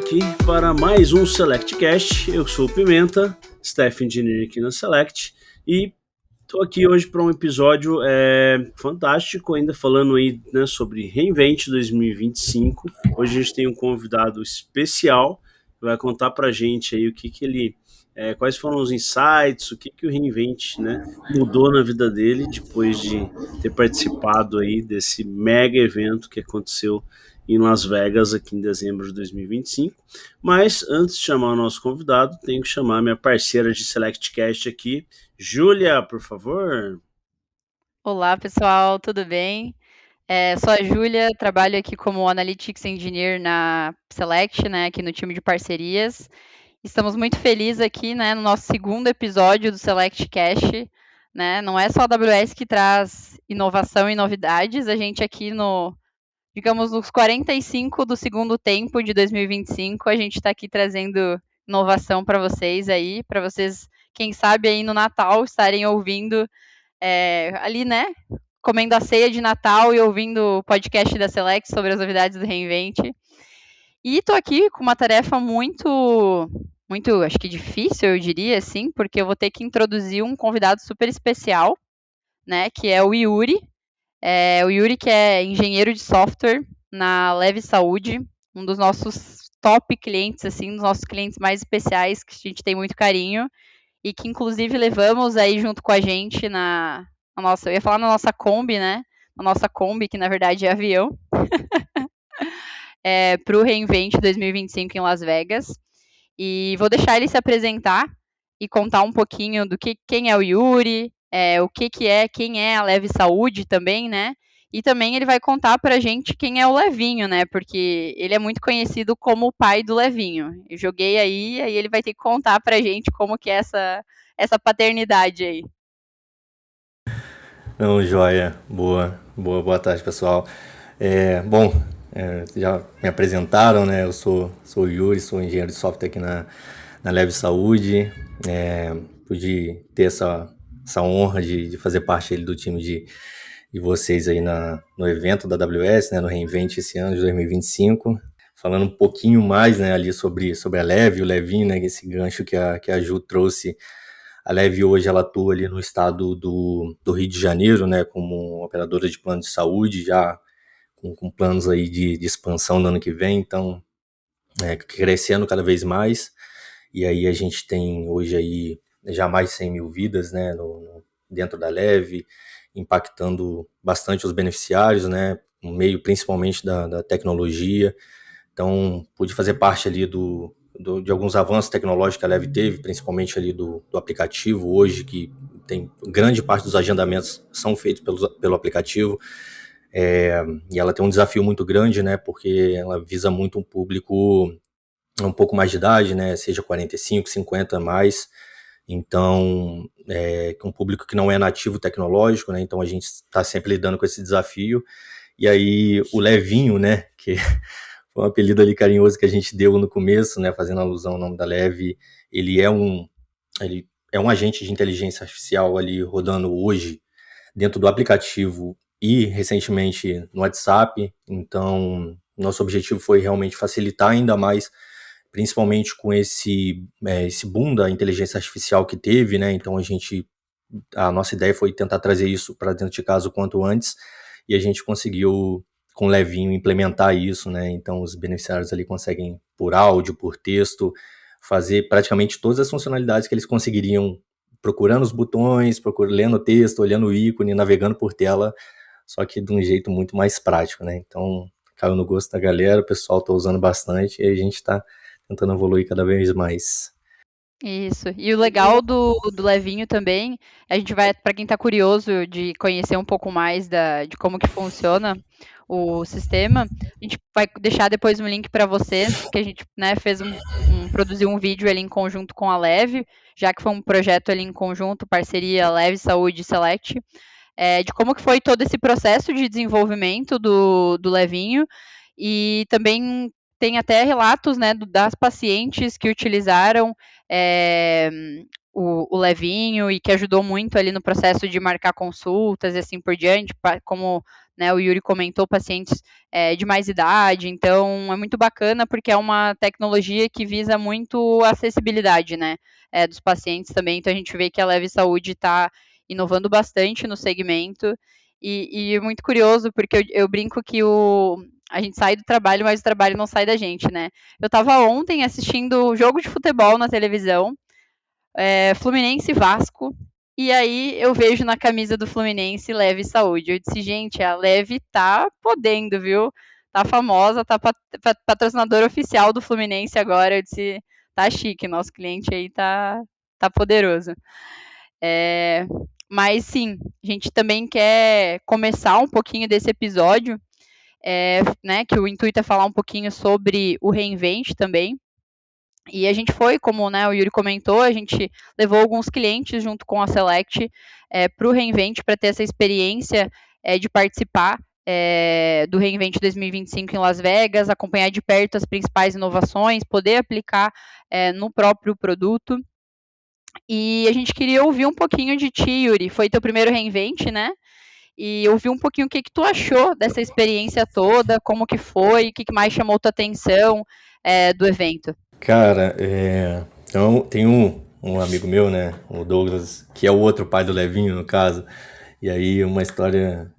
aqui para mais um SelectCast. Eu sou o Pimenta, Staff Engineer aqui na Select, e estou aqui hoje para um episódio fantástico, ainda falando aí, né, sobre Reinvent 2025. Hoje a gente tem um convidado especial que vai contar para a gente aí o que ele, quais foram os insights, o que o Reinvent, né, mudou na vida dele depois de ter participado aí desse mega evento que aconteceu em Las Vegas aqui em dezembro de 2025. Mas antes de chamar o nosso convidado, tenho que chamar minha parceira de SelectCast aqui, Júlia, por favor. Olá, pessoal, tudo bem? Sou a Júlia, trabalho aqui como Analytics Engineer na Select, né, aqui no time de parcerias. Estamos muito felizes aqui, né, no nosso segundo episódio do Select Cash, né? Não é só a AWS que traz inovação e novidades, a gente aqui digamos, nos 45 do segundo tempo de 2025, a gente está aqui trazendo inovação para vocês aí, para vocês, quem sabe aí no Natal, estarem ouvindo ali, né, comendo a ceia de Natal e ouvindo o podcast da Select sobre as novidades do Reinvent. E estou aqui com uma tarefa muito, acho que difícil, eu diria, assim, porque eu vou ter que introduzir um convidado super especial, né, que é o Yuri. O Yuri, que é engenheiro de software na Leve Saúde, um dos nossos top clientes, assim, dos nossos clientes mais especiais, que a gente tem muito carinho, e que inclusive levamos aí junto com a gente na nossa, eu ia falar na nossa Kombi, né? Na nossa Kombi, que na verdade é avião, para o Reinvent 2025 em Las Vegas. E vou deixar ele se apresentar e contar um pouquinho do quem é o Yuri, quem é a Leve Saúde também, né? E também ele vai contar pra gente quem é o Levinho, né? Porque ele é muito conhecido como o pai do Levinho. Eu joguei aí ele vai ter que contar pra gente como que é essa paternidade aí. Não, joia. Boa tarde, pessoal. Já me apresentaram, né? Eu sou o Yuri, sou engenheiro de software aqui na Leve Saúde. Pude ter essa honra de fazer parte do time de vocês aí no evento da AWS, né? No Reinvent esse ano de 2025. Falando um pouquinho mais, né, ali sobre a Leve, o Levinho, né? Esse gancho que a Ju trouxe. A Leve hoje ela atua ali no estado do Rio de Janeiro, né, como operadora de plano de saúde, já com planos aí de expansão no ano que vem, então crescendo cada vez mais. E aí a gente tem hoje aí já mais de 100 mil vidas, né, dentro da Leve, impactando bastante os beneficiários, né, no meio principalmente da tecnologia. Então, pude fazer parte ali de alguns avanços tecnológicos que a Leve teve, principalmente ali do aplicativo hoje, que tem grande parte dos agendamentos são feitos pelo aplicativo. E ela tem um desafio muito grande, né, porque ela visa muito um público um pouco mais de idade, né, seja 45, 50 mais. Então, um público que não é nativo tecnológico, né, então a gente está sempre lidando com esse desafio. E aí o Levinho, né, que foi um apelido ali carinhoso que a gente deu no começo, né, fazendo alusão ao nome da Leve. Ele é um agente de inteligência artificial ali rodando hoje dentro do aplicativo e recentemente no WhatsApp. Então, nosso objetivo foi realmente facilitar ainda mais, principalmente com esse boom da inteligência artificial que teve, né? Então a nossa ideia foi tentar trazer isso para dentro de casa o quanto antes, e a gente conseguiu com o Levinho implementar isso, né? Então os beneficiários ali conseguem por áudio, por texto, fazer praticamente todas as funcionalidades que eles conseguiriam procurando os botões, lendo o texto, olhando o ícone, navegando por tela, só que de um jeito muito mais prático, né? Então caiu no gosto da galera, o pessoal está usando bastante e a gente está tentando evoluir cada vez mais. Isso. E o legal do Levinho também, a gente vai, para quem está curioso de conhecer um pouco mais de como que funciona o sistema, a gente vai deixar depois um link para vocês, porque a gente, né, produziu um vídeo ali em conjunto com a Leve, já que foi um projeto ali em conjunto, parceria Leve Saúde e Select, de como que foi todo esse processo de desenvolvimento do Levinho, e também tem até relatos, né, das pacientes que utilizaram o Levinho e que ajudou muito ali no processo de marcar consultas e assim por diante, como né? O Yuri comentou pacientes de mais idade, então é muito bacana porque é uma tecnologia que visa muito a acessibilidade, né? Dos pacientes também, então a gente vê que a Leve Saúde está inovando bastante no segmento, e é muito curioso, porque eu brinco que a gente sai do trabalho, mas o trabalho não sai da gente, né? Eu estava ontem assistindo jogo de futebol na televisão, Fluminense e Vasco, e aí eu vejo na camisa do Fluminense Leve Saúde. Eu disse, gente, a Leve tá podendo, viu? Tá famosa, tá patrocinadora oficial do Fluminense agora. Eu disse, tá chique, nosso cliente aí tá poderoso. Mas sim, a gente também quer começar um pouquinho desse episódio, né, que o intuito é falar um pouquinho sobre o Reinvent também. E a gente foi, como, né, o Yuri comentou, a gente levou alguns clientes junto com a Select para o Reinvent, para ter essa experiência de participar do Reinvent 2025 em Las Vegas, acompanhar de perto as principais inovações, poder aplicar no próprio produto. E a gente queria ouvir um pouquinho de ti, Yuri. Foi teu primeiro Reinvent, né? E ouvir um pouquinho o que tu achou dessa experiência toda, como que foi, o que mais chamou tua atenção do evento. Cara, então tem um amigo meu, né, o Douglas, que é o outro pai do Levinho, no caso. E aí uma história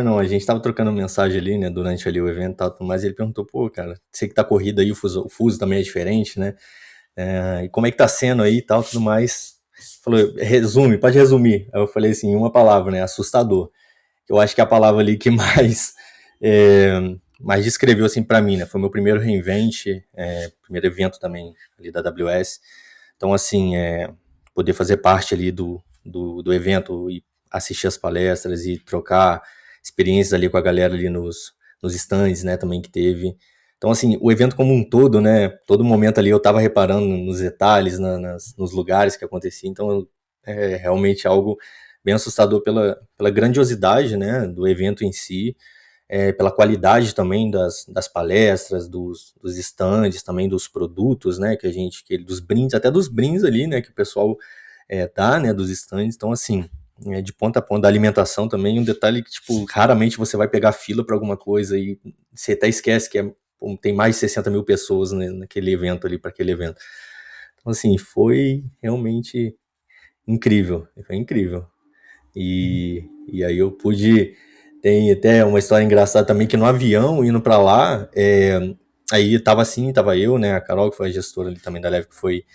não, a gente tava trocando mensagem ali, né, durante ali o evento e tal, mas ele perguntou, pô, cara, sei que tá corrida aí, o fuso também é diferente, né, e como é que tá sendo aí e tal, tudo mais. Falou, pode resumir. Aí eu falei assim, uma palavra, né, assustador. Eu acho que é a palavra ali que mais descreveu assim para mim, né? Foi meu primeiro Reinvent, primeiro evento também ali da AWS. Então, assim, poder fazer parte ali do evento e assistir as palestras e trocar experiências ali com a galera ali nos stands, né, também que teve. Então, assim, o evento como um todo, né, todo momento ali eu tava reparando nos detalhes, nos lugares que acontecia, então é realmente algo bem assustador pela grandiosidade, né, do evento em si, pela qualidade também das palestras, dos stands, também dos produtos, né, dos brindes, até dos brindes ali, né, que o pessoal dá, né, dos stands. Então, assim, de ponta a ponta, da alimentação também, um detalhe que, tipo, raramente você vai pegar fila para alguma coisa e você até esquece que tem mais de 60 mil pessoas, né, naquele evento ali, para aquele evento. Então, assim, foi realmente incrível, foi incrível. E aí eu pude... Tem até uma história engraçada também, que no avião, indo para lá, aí tava eu, né, a Carol, que foi a gestora ali também da Leve, que foi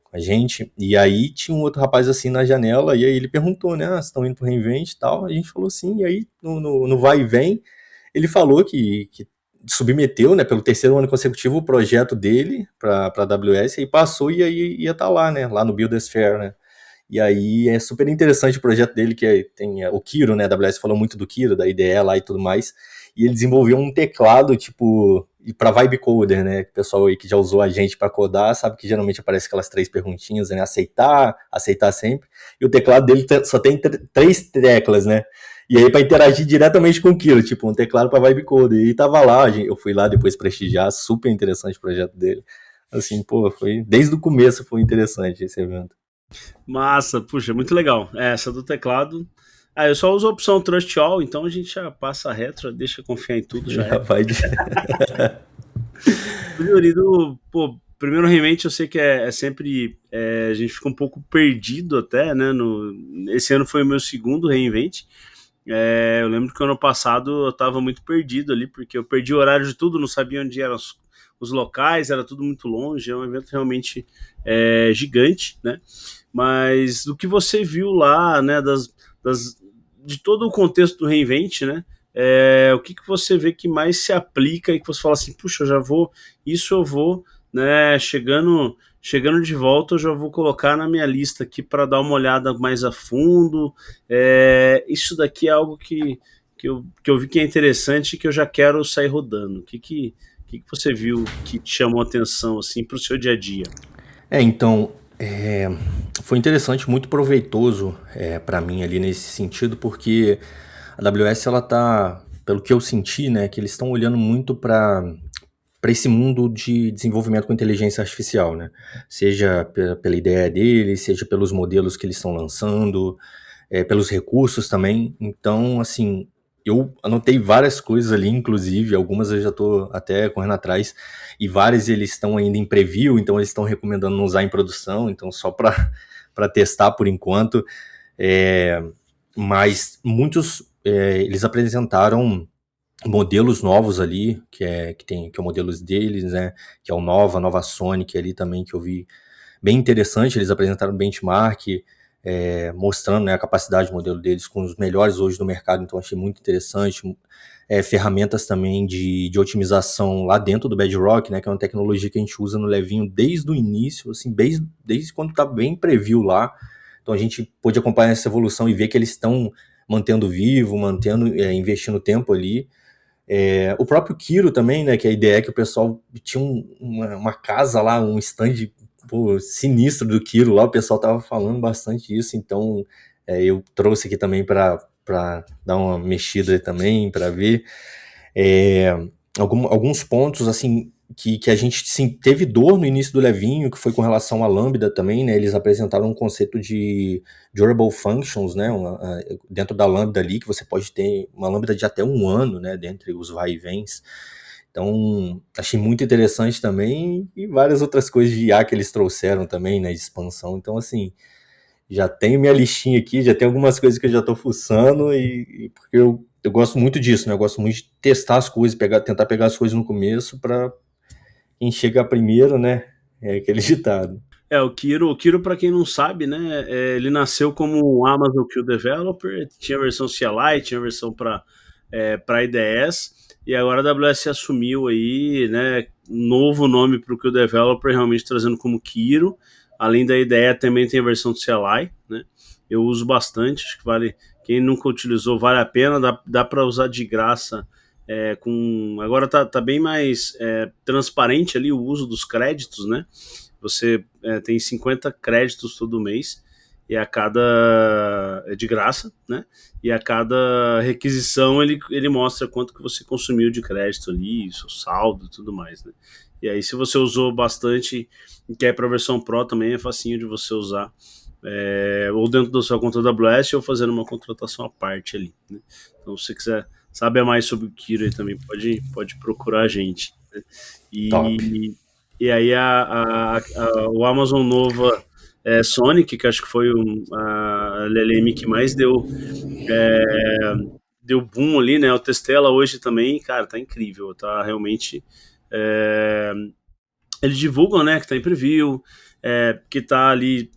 com a gente, e aí tinha um outro rapaz assim na janela, e aí ele perguntou, né, vocês estão indo pro Reinvent e tal, a gente falou sim, e aí no vai e vem, ele falou que submeteu, né, pelo terceiro ano consecutivo o projeto dele para a AWS, e passou, e aí ia estar lá, né, lá no Builders Fair, né. E aí é super interessante o projeto dele, que tem o Kiro, né, a AWS falou muito do Kiro, da IDE lá e tudo mais, e ele desenvolveu um teclado, tipo, para Vibe Coder, né, o pessoal aí que já usou a gente para codar, sabe que geralmente aparece aquelas 3 perguntinhas, né, aceitar sempre, e o teclado dele só tem 3 teclas, né, e aí para interagir diretamente com o Kiro, tipo, um teclado para Vibe Coder, e tava lá, eu fui lá depois prestigiar, super interessante o projeto dele, assim, pô, desde o começo foi interessante esse evento. Massa, puxa, muito legal. Essa do teclado. Eu só uso a opção Trust All, então a gente já passa reto, deixa confiar em tudo, já vai pô, primeiro Reinvent eu sei que é sempre, a gente fica um pouco perdido até, né, esse ano foi o meu segundo Reinvent. Eu lembro que ano passado eu tava muito perdido ali, porque eu perdi o horário de tudo, não sabia onde eram os locais, era tudo muito longe, é um evento realmente gigante, né? Mas do que você viu lá, né, de todo o contexto do Reinvent, né, o que você vê que mais se aplica e que você fala assim, puxa, eu vou, né, chegando de volta, eu já vou colocar na minha lista aqui para dar uma olhada mais a fundo, isso daqui é algo que eu vi que é interessante e que eu já quero sair rodando. O que você viu que te chamou a atenção assim, para o seu dia a dia? Então, foi interessante, muito proveitoso para mim ali nesse sentido, porque a AWS, ela tá, pelo que eu senti, né, que eles estão olhando muito para esse mundo de desenvolvimento com inteligência artificial, né, seja pela ideia deles, seja pelos modelos que eles estão lançando, pelos recursos também. Então, assim, eu anotei várias coisas ali, inclusive, algumas eu já estou até correndo atrás, e várias eles estão ainda em preview, então eles estão recomendando não usar em produção, então só para testar por enquanto. Mas muitos, eles apresentaram modelos novos ali, que é o modelo deles, né, que é o Nova Sonic ali também, que eu vi bem interessante. Eles apresentaram benchmark, mostrando, né, a capacidade de modelo deles com os melhores hoje do mercado, então achei muito interessante. Ferramentas também de otimização lá dentro do Bedrock, né, que é uma tecnologia que a gente usa no Levinho desde o início, assim, desde quando tá bem preview lá. Então a gente pôde acompanhar essa evolução e ver que eles estão mantendo vivo, investindo tempo ali. O próprio Kiro também, né, que a ideia é que o pessoal tinha uma casa lá, um stand sinistro do Kiro lá, o pessoal tava falando bastante disso, então eu trouxe aqui também para dar uma mexida também, para ver alguns pontos assim que a gente sim, teve dor no início do Levinho, que foi com relação à Lambda também, né? Eles apresentaram um conceito de durable functions, né? Dentro da Lambda ali, que você pode ter uma Lambda de até 1 ano, né? Dentre os vai e vens. Então, achei muito interessante também, e várias outras coisas de IA que eles trouxeram também, né? De expansão. Então, assim, já tenho minha listinha aqui, já tem algumas coisas que eu já tô fuçando, e porque eu gosto muito disso, né? Eu gosto muito de testar as coisas, tentar pegar as coisas no começo para quem chega primeiro, né? É aquele ditado. O Kiro, para quem não sabe, né, ele nasceu como um Amazon Q Developer, tinha a versão CLI, tinha a versão para IDS, e agora a AWS assumiu aí, né, um novo nome para o Q Developer, realmente trazendo como Kiro. Além da ideia, também tem a versão do CLI, né? Eu uso bastante, acho que vale. Quem nunca utilizou, vale a pena, dá para usar de graça. Agora tá bem mais transparente ali o uso dos créditos, né? Você tem 50 créditos todo mês, e a cada. É de graça, né? E a cada requisição ele mostra quanto que você consumiu de crédito ali, seu saldo e tudo mais, né? E aí, se você usou bastante e quer para a versão Pro, também é facinho de você usar, ou dentro da sua conta da AWS, ou fazendo uma contratação à parte ali, né? Então, se você quiser saber mais sobre o Kiro, aí também pode procurar a gente, né? E aí o Amazon Nova Sonic, que acho que foi a LLM que mais deu boom ali, né? Eu testei ela hoje também, cara, tá incrível, tá realmente. Eles divulgam, né, que tá em preview, que tá ali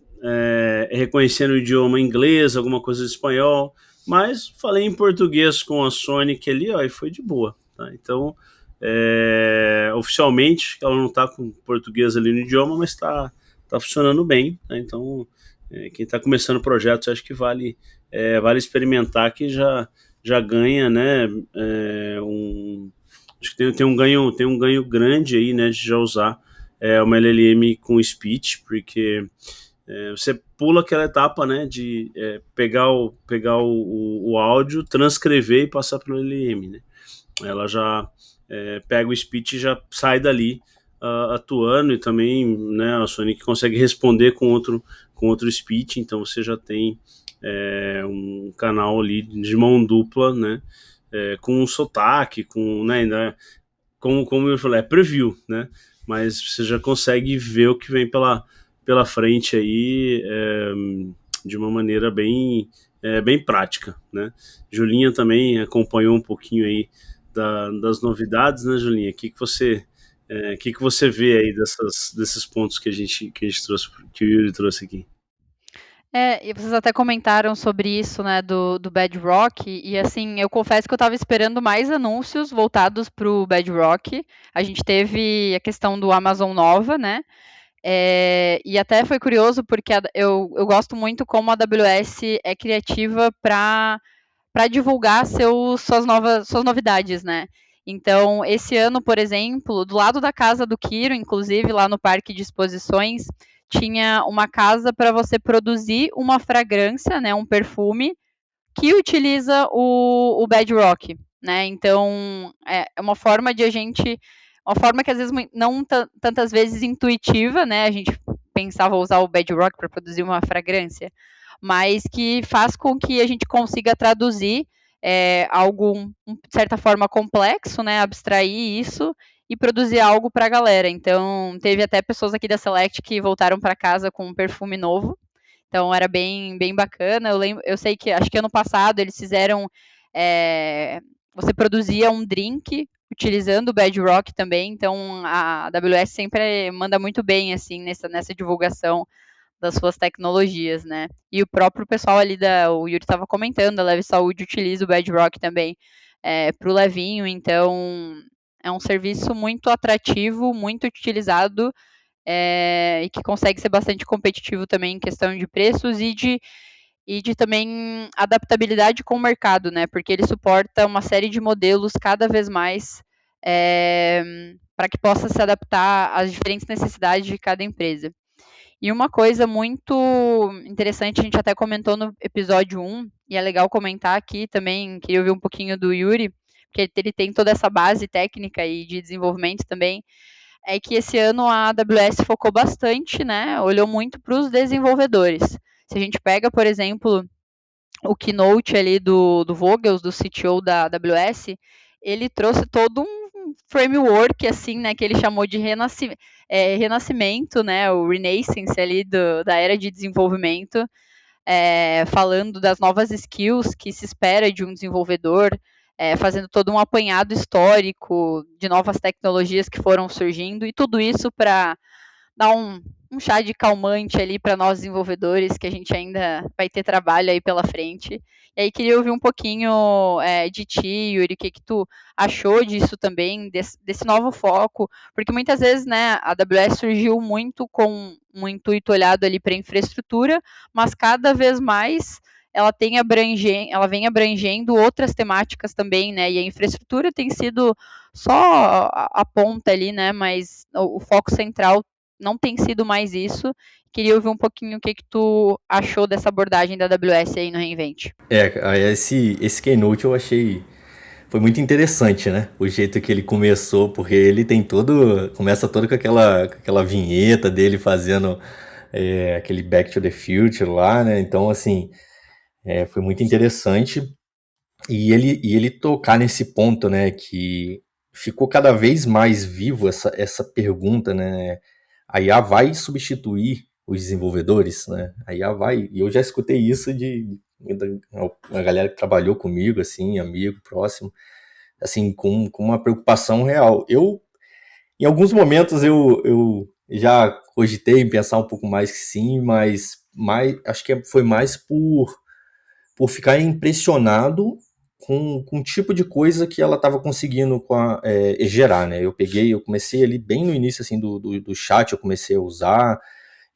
reconhecendo o idioma inglês, alguma coisa de espanhol, mas falei em português com a Sonic ali, ó, e foi de boa, tá? Então, oficialmente, ela não tá com português ali no idioma, mas tá funcionando bem, né? Então, quem tá começando o projeto, acho que vale experimentar, que já ganha, né, acho que tem um ganho grande aí, né, de já usar uma LLM com speech, porque você pula aquela etapa, né, de pegar o áudio, transcrever e passar para o LLM, né? Ela já pega o speech e já sai dali atuando, e também, né, a Sonic consegue responder com outro speech, então você já tem um canal ali de mão dupla, né, com um sotaque, né, ainda, como eu falei, preview, né, mas você já consegue ver o que vem pela frente aí, de uma maneira bem prática, né. Julinha também acompanhou um pouquinho aí das novidades, né, Julinha? O que você vê aí desses pontos que a gente trouxe, que o Yuri trouxe aqui? E vocês até comentaram sobre isso, né, do Bedrock, e assim, eu confesso que eu estava esperando mais anúncios voltados para o Bedrock. A gente teve a questão do Amazon Nova, né, e até foi curioso porque eu gosto muito como a AWS é criativa para divulgar suas novidades, né. Então, esse ano, por exemplo, do lado da casa do Kiro, inclusive lá no Parque de Exposições, tinha uma casa para você produzir uma fragrância, né, um perfume, que utiliza o Bedrock, né? Então, é uma forma uma forma que às vezes não tantas vezes intuitiva, né? A gente pensava usar o Bedrock para produzir uma fragrância, mas que faz com que a gente consiga traduzir algo, de certa forma, complexo, né, abstrair isso e produzir algo para a galera. Então, teve até pessoas aqui da Select que voltaram para casa com um perfume novo. Então, era bem, bem bacana. Eu sei que, acho que ano passado, eles fizeram... você produzia um drink utilizando o Bedrock também. Então, a AWS sempre manda muito bem, assim, nessa divulgação das suas tecnologias, né? E o próprio pessoal ali o Yuri estava comentando, a Leve Saúde utiliza o Bedrock também para o Levinho, então é um serviço muito atrativo, muito utilizado e que consegue ser bastante competitivo também em questão de preços e de também adaptabilidade com o mercado, né? Porque ele suporta uma série de modelos cada vez mais para que possa se adaptar às diferentes necessidades de cada empresa. E uma coisa muito interessante, a gente até comentou no episódio 1, e é legal comentar aqui também, queria ouvir um pouquinho do Yuri, porque ele tem toda essa base técnica e de desenvolvimento também, é que esse ano a AWS focou bastante, né, olhou muito para os desenvolvedores. Se a gente pega, por exemplo, o keynote ali do Vogels, do CTO da AWS, ele trouxe todo um framework, assim, né, que ele chamou de renascimento, né, o renaissance ali da era de desenvolvimento, falando das novas skills que se espera de um desenvolvedor, fazendo todo um apanhado histórico de novas tecnologias que foram surgindo, e tudo isso para dar um chá de calmante ali para nós desenvolvedores, que a gente ainda vai ter trabalho aí pela frente. E aí queria ouvir um pouquinho de ti, Yuri, o que tu achou disso também, desse novo foco, porque muitas vezes, né, a AWS surgiu muito com um intuito olhado ali para infraestrutura, mas cada vez mais ela vem abrangendo outras temáticas também, né, e a infraestrutura tem sido só a ponta ali, né, mas o foco central não tem sido mais isso. Queria ouvir um pouquinho o que tu achou dessa abordagem da AWS aí no Reinvent. Esse Keynote eu achei... Foi muito interessante, né? O jeito que ele começou, porque ele tem todo... Começa todo com aquela vinheta dele fazendo aquele Back to the Future lá, né? Então, assim, foi muito interessante. E ele tocar nesse ponto, né? Que ficou cada vez mais vivo essa pergunta, né? A IA vai substituir os desenvolvedores, né? A IA vai... E eu já escutei isso de uma galera que trabalhou comigo, assim, amigo, próximo, assim, com uma preocupação real. Em alguns momentos, eu já cogitei em pensar um pouco mais que sim, mas acho que foi mais por ficar impressionado com o tipo de coisa que ela estava conseguindo gerar, né? Eu comecei ali bem no início, assim, do chat, eu comecei a usar,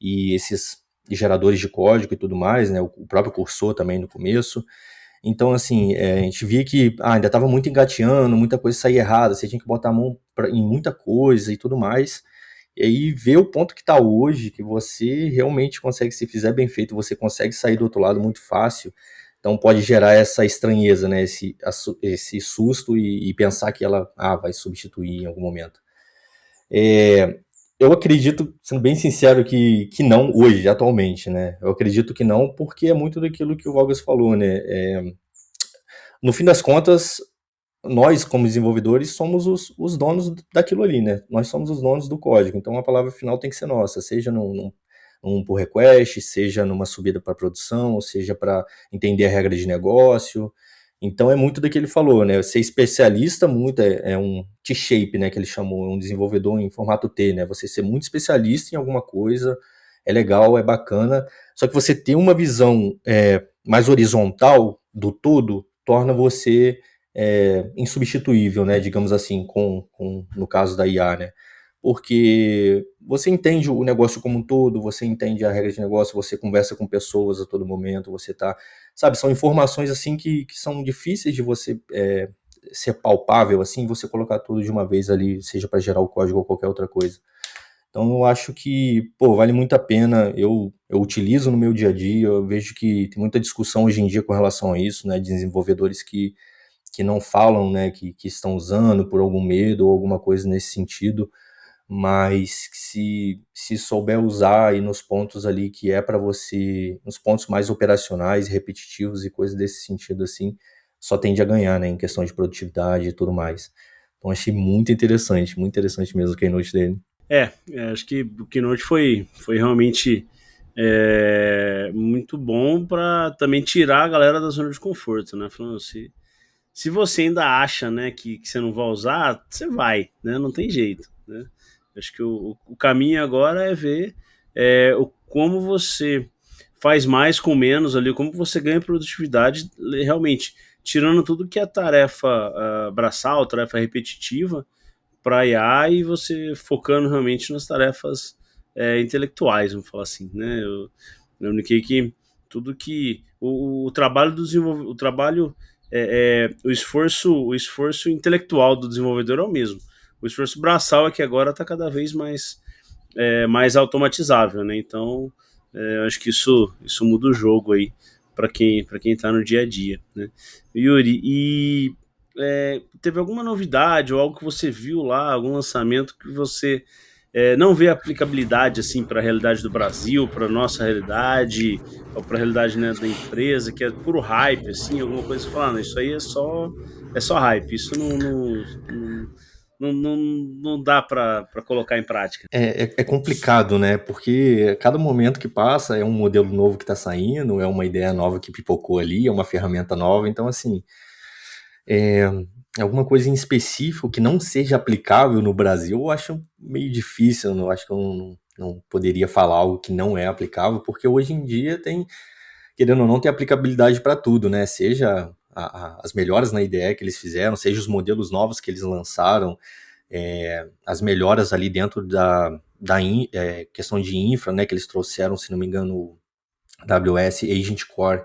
e esses geradores de código e tudo mais, né? O próprio cursor também no começo. Então, assim, a gente via que ainda estava muito engateando, muita coisa saía errada, você tinha que botar a mão em muita coisa e tudo mais. E aí ver o ponto que está hoje, que você realmente consegue, se fizer bem feito, você consegue sair do outro lado muito fácil. Então pode gerar essa estranheza, né? Esse susto e pensar que ela vai substituir em algum momento. Eu acredito, sendo bem sincero, que não hoje, atualmente, né? Eu acredito que não, porque é muito daquilo que o Vargas falou, né? No fim das contas, nós, como desenvolvedores, somos os donos daquilo ali, né? Nós somos os donos do código, então a palavra final tem que ser nossa, seja num pull request, seja numa subida para produção, seja para entender a regra de negócio. Então é muito do que ele falou, né? Ser especialista muito é um T-shape, né? Que ele chamou, um desenvolvedor em formato T, né? Você ser muito especialista em alguma coisa é legal, é bacana. Só que você ter uma visão mais horizontal do todo torna você insubstituível, né? Digamos assim, no caso da IA, né? Porque você entende o negócio como um todo, você entende a regra de negócio, você conversa com pessoas a todo momento, você tá... Sabe, são informações assim que são difíceis de você ser palpável, assim, você colocar tudo de uma vez ali, seja para gerar o código ou qualquer outra coisa. Então eu acho que, vale muito a pena, eu utilizo no meu dia a dia, eu vejo que tem muita discussão hoje em dia com relação a isso, né, de desenvolvedores que não falam, né, que estão usando por algum medo ou alguma coisa nesse sentido, mas se souber usar aí nos pontos ali que é para você, nos pontos mais operacionais, repetitivos e coisas desse sentido assim, só tende a ganhar, né, em questão de produtividade e tudo mais. Então achei muito interessante mesmo o keynote dele. Acho que o Keynote foi realmente muito bom para também tirar a galera da zona de conforto, né? Falando, se você ainda acha, né, que você não vai usar, você vai, né? Não tem jeito, né? Acho que o caminho agora é ver como você faz mais com menos ali, como você ganha produtividade realmente, tirando tudo que é tarefa braçal, tarefa repetitiva, para IA e você focando realmente nas tarefas intelectuais, vamos falar assim, né? Eu indiquei que tudo que o trabalho do desenvolvedor, o esforço intelectual do desenvolvedor é o mesmo. O esforço braçal é que agora está cada vez mais automatizável, né? Então, acho que isso muda o jogo aí para quem está no dia a dia, né? Yuri, e teve alguma novidade ou algo que você viu lá, algum lançamento que você não vê aplicabilidade assim para a realidade do Brasil, para nossa realidade ou para a realidade, né, da empresa, que é puro hype, assim, alguma coisa que você fala, isso aí é só hype, isso não dá para colocar em prática. É complicado, né? Porque a cada momento que passa é um modelo novo que está saindo, é uma ideia nova que pipocou ali, é uma ferramenta nova. Então, assim, alguma coisa em específico que não seja aplicável no Brasil, eu acho meio difícil. Eu acho que eu não poderia falar algo que não é aplicável, porque hoje em dia tem, querendo ou não, tem aplicabilidade para tudo, né? Seja as melhoras na IDE que eles fizeram, seja os modelos novos que eles lançaram, as melhoras ali dentro da questão de infra, né, que eles trouxeram, se não me engano, o AWS Agent Core,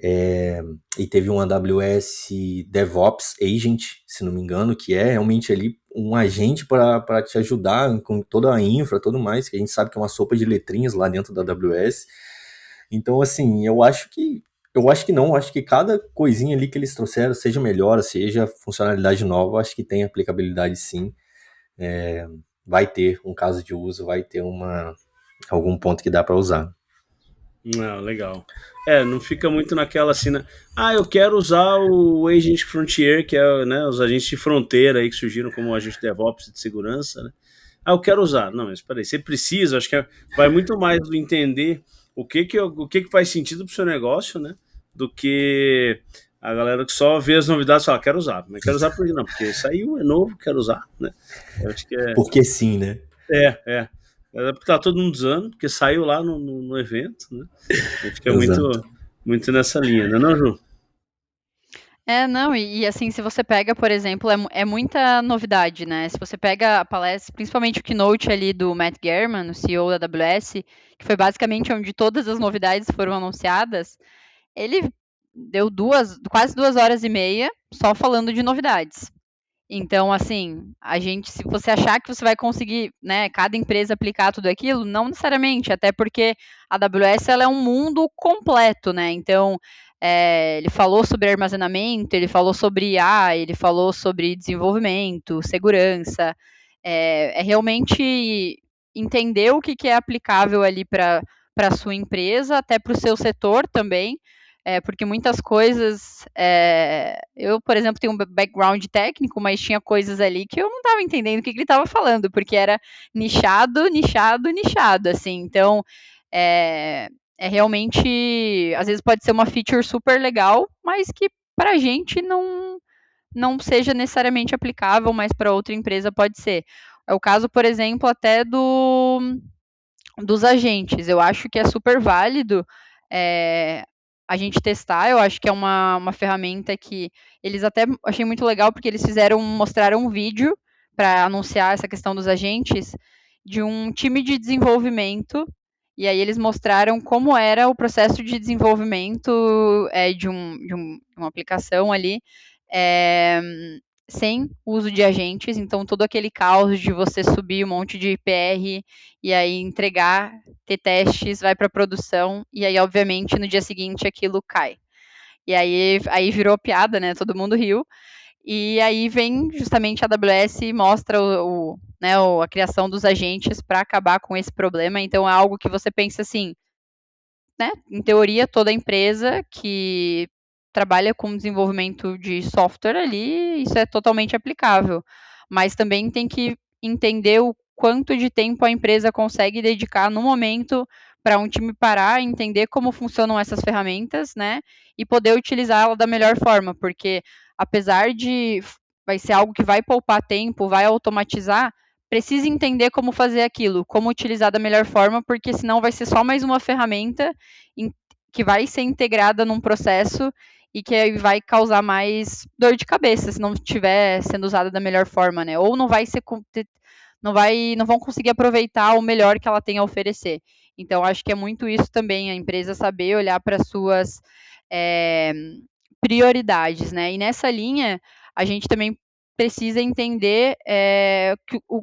e teve um AWS DevOps Agent, se não me engano, que é realmente ali um agente para te ajudar com toda a infra, tudo mais, que a gente sabe que é uma sopa de letrinhas lá dentro da AWS. Então, assim, eu acho que não, acho que cada coisinha ali que eles trouxeram, seja melhor, seja funcionalidade nova, acho que tem aplicabilidade sim. Vai ter um caso de uso, vai ter algum ponto que dá para usar. Não, legal. Não fica muito naquela assim, né? Eu quero usar o Agent Frontier, que é, né, os agentes de fronteira aí que surgiram como agente DevOps de segurança, né? Eu quero usar. Não, mas peraí, você precisa, acho que vai muito mais do entender o que faz sentido pro seu negócio, né? Do que a galera que só vê as novidades e fala, quero usar. Mas quero usar por quê? Não, porque saiu, é novo, quero usar, né? Eu acho que Porque sim, né? É porque tá todo mundo usando, porque saiu lá no evento, né? Acho que é muito nessa linha, né, não, Ju? Não, e assim, se você pega, por exemplo, é muita novidade, né? Se você pega a palestra, principalmente o keynote ali do Matt Garman, o CEO da AWS, que foi basicamente onde todas as novidades foram anunciadas, ele deu quase 2 horas e meia só falando de novidades. Então, assim, se você achar que você vai conseguir, né, cada empresa aplicar tudo aquilo, não necessariamente, até porque a AWS ela é um mundo completo, né? Então, ele falou sobre armazenamento, ele falou sobre IA, ele falou sobre desenvolvimento, segurança. É realmente entender o que é aplicável ali para a sua empresa, até para o seu setor também, porque muitas coisas, eu, por exemplo, tenho um background técnico, mas tinha coisas ali que eu não estava entendendo o que ele estava falando, porque era nichado, nichado, nichado, assim, então, realmente, às vezes pode ser uma feature super legal, mas que para a gente não seja necessariamente aplicável, mas para outra empresa pode ser. É o caso, por exemplo, até dos agentes. Eu acho que é super válido a gente testar. Eu acho que é uma ferramenta que eles até achei muito legal, porque eles mostraram um vídeo para anunciar essa questão dos agentes de um time de desenvolvimento. E aí eles mostraram como era o processo de desenvolvimento de uma aplicação ali, sem uso de agentes. Então, todo aquele caos de você subir um monte de PR e aí entregar, ter testes, vai para produção, e aí, obviamente, no dia seguinte aquilo cai. E aí virou piada, né? Todo mundo riu. E aí vem justamente a AWS e mostra a criação dos agentes para acabar com esse problema. Então é algo que você pensa assim, né? Em teoria, toda empresa que trabalha com desenvolvimento de software ali, isso é totalmente aplicável. Mas também tem que entender o quanto de tempo a empresa consegue dedicar no momento para um time parar, entender como funcionam essas ferramentas, né? E poder utilizá-la da melhor forma, porque apesar de vai ser algo que vai poupar tempo, vai automatizar, precisa entender como fazer aquilo, como utilizar da melhor forma, porque senão vai ser só mais uma ferramenta que vai ser integrada num processo e que vai causar mais dor de cabeça se não estiver sendo usada da melhor forma, né? Ou não vai ser não vão conseguir aproveitar o melhor que ela tem a oferecer. Então, acho que é muito isso também, a empresa saber olhar para suas prioridades, né? E nessa linha, a gente também precisa entender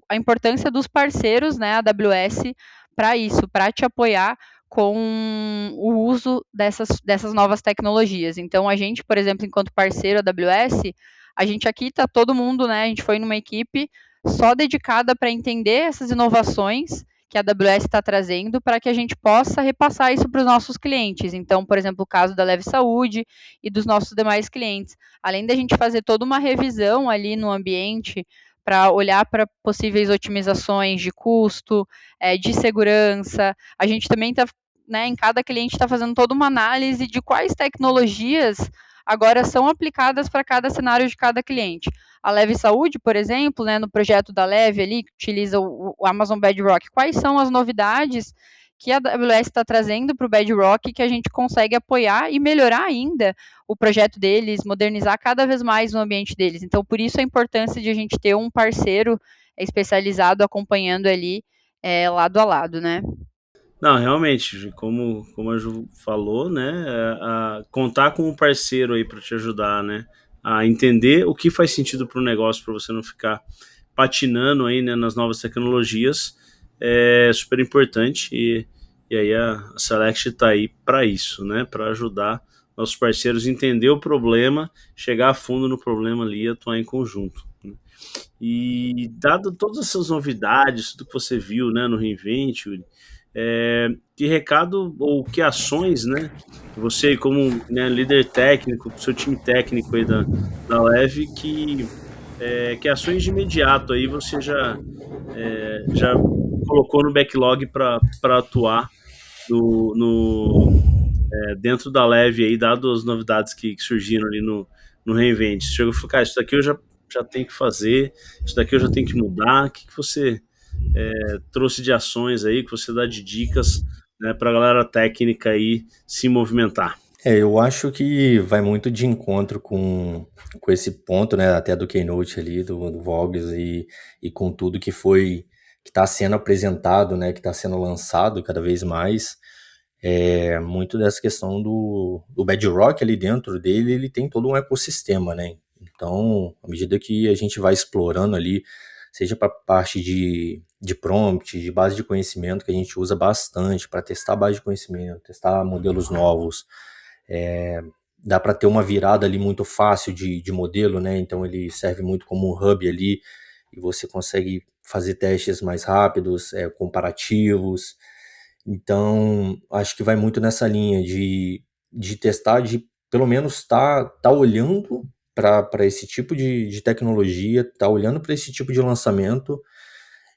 a importância dos parceiros, né, AWS, para isso, para te apoiar com o uso dessas novas tecnologias. Então, a gente, por exemplo, enquanto parceiro AWS, a gente aqui está todo mundo, né? A gente foi numa equipe só dedicada para entender essas inovações que a AWS está trazendo para que a gente possa repassar isso para os nossos clientes. Então, por exemplo, o caso da Leve Saúde e dos nossos demais clientes. Além da gente fazer toda uma revisão ali no ambiente para olhar para possíveis otimizações de custo, de segurança, a gente também está, né, em cada cliente está fazendo toda uma análise de quais tecnologias agora são aplicadas para cada cenário de cada cliente. A Leve Saúde, por exemplo, né, no projeto da Leve ali, que utiliza o Amazon Bedrock, quais são as novidades que a AWS está trazendo para o Bedrock que a gente consegue apoiar e melhorar ainda o projeto deles, modernizar cada vez mais o ambiente deles. Então, por isso a importância de a gente ter um parceiro especializado acompanhando ali lado a lado, né? Não, realmente, como a Ju falou, né, contar com um parceiro aí para te ajudar, né, a entender o que faz sentido para o negócio, para você não ficar patinando aí, né, nas novas tecnologias, é super importante e aí a Select está aí para isso, né, para ajudar nossos parceiros a entender o problema, chegar a fundo no problema ali e atuar em conjunto, né. E dado todas essas novidades, tudo que você viu, né, no Reinvent, que recado ou que ações, né, você como, né, líder técnico, seu time técnico aí da Leve, que ações de imediato aí você já colocou no backlog para atuar dentro da Leve aí, dado as novidades que surgiram ali no Reinvent. Você chegou e falou, cara, isso daqui eu já tenho que fazer, isso daqui eu já tenho que mudar. O que você trouxe de ações aí, que você dá de dicas, né, para a galera técnica aí se movimentar? Eu acho que vai muito de encontro com esse ponto, né, até do Keynote ali, do Vogels e com tudo que está sendo apresentado, né, que está sendo lançado cada vez mais. Muito dessa questão do Bedrock ali dentro dele, ele tem todo um ecossistema, né? Então, à medida que a gente vai explorando ali, seja para parte de prompt, de base de conhecimento, que a gente usa bastante para testar base de conhecimento, testar modelos novos, dá para ter uma virada ali muito fácil de modelo, né? Então ele serve muito como um hub ali e você consegue fazer testes mais rápidos, comparativos. Então, acho que vai muito nessa linha de testar, de pelo menos tá olhando para esse tipo de tecnologia, tá olhando para esse tipo de lançamento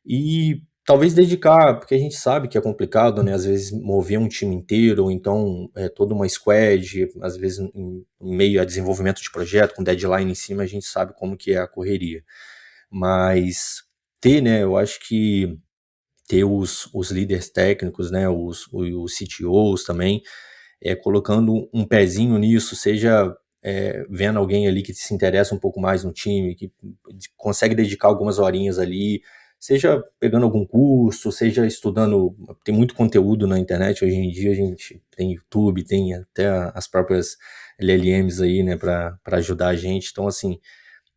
e talvez dedicar, porque a gente sabe que é complicado, né? Às vezes mover um time inteiro, ou então toda uma squad, às vezes em meio a desenvolvimento de projeto, com deadline em cima, a gente sabe como que é a correria. Mas né? Eu acho que ter os líderes técnicos, né, os CTOs também, colocando um pezinho nisso, seja vendo alguém ali que se interessa um pouco mais no time, que consegue dedicar algumas horinhas ali, seja pegando algum curso, seja estudando, tem muito conteúdo na internet, hoje em dia a gente tem YouTube, tem até as próprias LLMs aí, né, para ajudar a gente, então assim,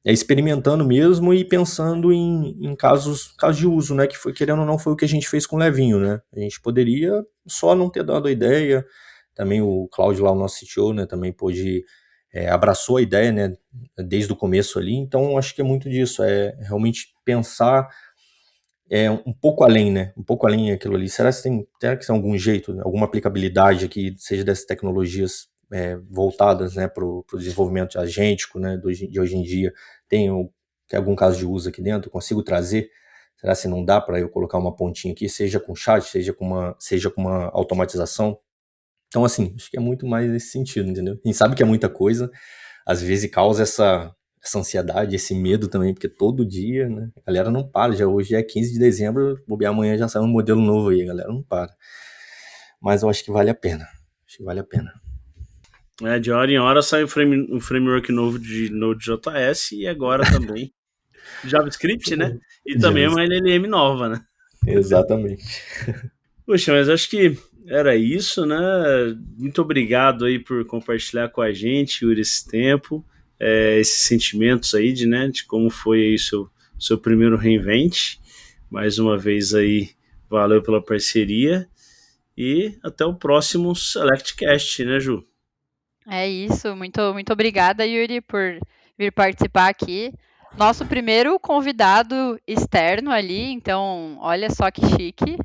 experimentando mesmo e pensando em casos de uso, né, que foi, querendo ou não, foi o que a gente fez com o Levinho, né, a gente poderia só não ter dado a ideia, também o Cláudio lá, o nosso CTO, né, também pôde, abraçou a ideia, né, desde o começo ali, então acho que é muito disso, realmente pensar um pouco além, né, um pouco além daquilo ali, será que tem algum jeito, alguma aplicabilidade aqui, seja dessas tecnologias voltadas, né, para o desenvolvimento agêntico, né, de hoje em dia. Tem algum caso de uso aqui dentro? Eu consigo trazer? Será que não dá para eu colocar uma pontinha aqui, seja com chat, seja com uma automatização? Então, assim, acho que é muito mais nesse sentido, entendeu? A gente sabe que é muita coisa, às vezes causa essa ansiedade, esse medo também, porque todo dia, né, a galera não para. Hoje é 15 de dezembro, bobear amanhã já sai um modelo novo aí, a galera não para. Mas eu acho que vale a pena. Acho que vale a pena. De hora em hora sai um framework novo de Node.js e agora também JavaScript, né? E também uma LLM nova, né? Exatamente. Poxa, mas acho que era isso, né? Muito obrigado aí por compartilhar com a gente, Yuri, esse tempo, esses sentimentos aí de como foi aí seu primeiro reinvent. Mais uma vez aí, valeu pela parceria e até o próximo SelectCast, né, Ju? É isso, muito obrigada, Yuri, por vir participar aqui. Nosso primeiro convidado externo ali, então olha só que chique.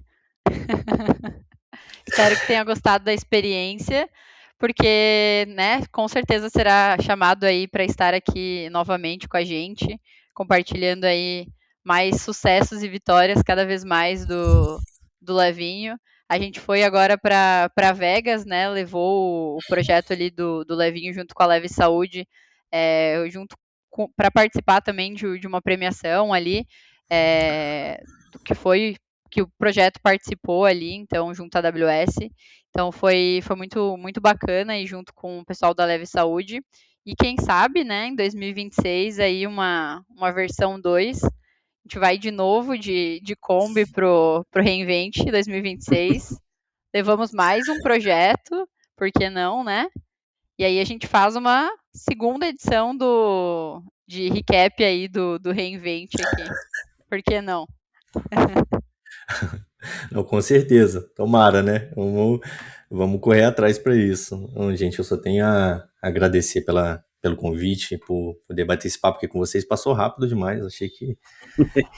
Espero que tenha gostado da experiência, porque, né, com certeza será chamado aí para estar aqui novamente com a gente, compartilhando aí mais sucessos e vitórias cada vez mais do Levinho. A gente foi agora para Vegas, né? Levou o projeto ali do Levinho junto com a Leve Saúde, junto para participar também de uma premiação ali, que o projeto participou ali, então, junto à AWS. Então, foi muito bacana e junto com o pessoal da Leve Saúde. E quem sabe, né, em 2026, aí uma versão 2, a gente vai de novo de Kombi pro Reinvent 2026. Levamos mais um projeto, por que não, né? E aí a gente faz uma segunda edição de recap aí do Reinvent aqui. Por que não? Não, com certeza. Tomara, né? Vamos correr atrás para isso. Então, gente, eu só tenho a agradecer pelo convite, por poder bater esse papo aqui com vocês. Passou rápido demais, achei que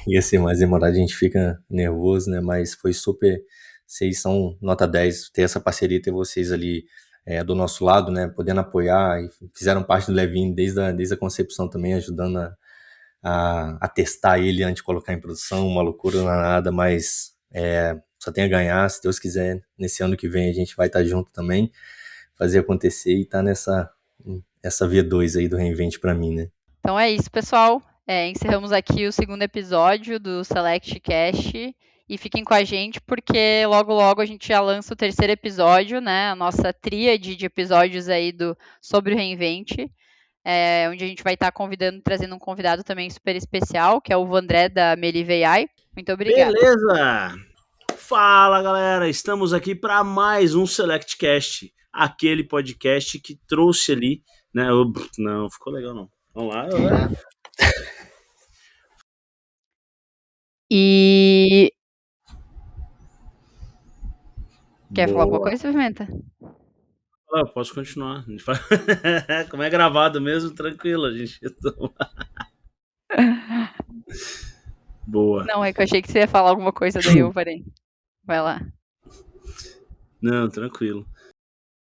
ia ser mais demorado, a gente fica nervoso, né? Mas foi super. Vocês são nota 10, ter essa parceria, ter vocês ali do nosso lado, né? Podendo apoiar, e fizeram parte do Levinho desde a concepção também, ajudando a testar ele antes de colocar em produção, uma loucura, não é nada, mas só tem a ganhar. Se Deus quiser, nesse ano que vem a gente vai estar junto também, fazer acontecer e estar nessa V2 aí do Reinvent para mim, né? Então é isso, pessoal. Encerramos aqui o segundo episódio do Select Cast e fiquem com a gente porque logo logo a gente já lança o terceiro episódio, né? A nossa tríade de episódios aí sobre o Reinvent, onde a gente vai estar trazendo um convidado também super especial, que é o Vandré da Melive AI. Muito obrigada. Beleza! Fala, galera! Estamos aqui para mais um SelectCast, aquele podcast que trouxe ali, né? Não, ficou legal não. Vamos lá. E quer falar alguma coisa, Pimenta? Posso continuar. Como é gravado mesmo, tranquilo, a gente. Boa. Não, é que eu achei que você ia falar alguma coisa, daí eu parei. Vai lá. Não, tranquilo.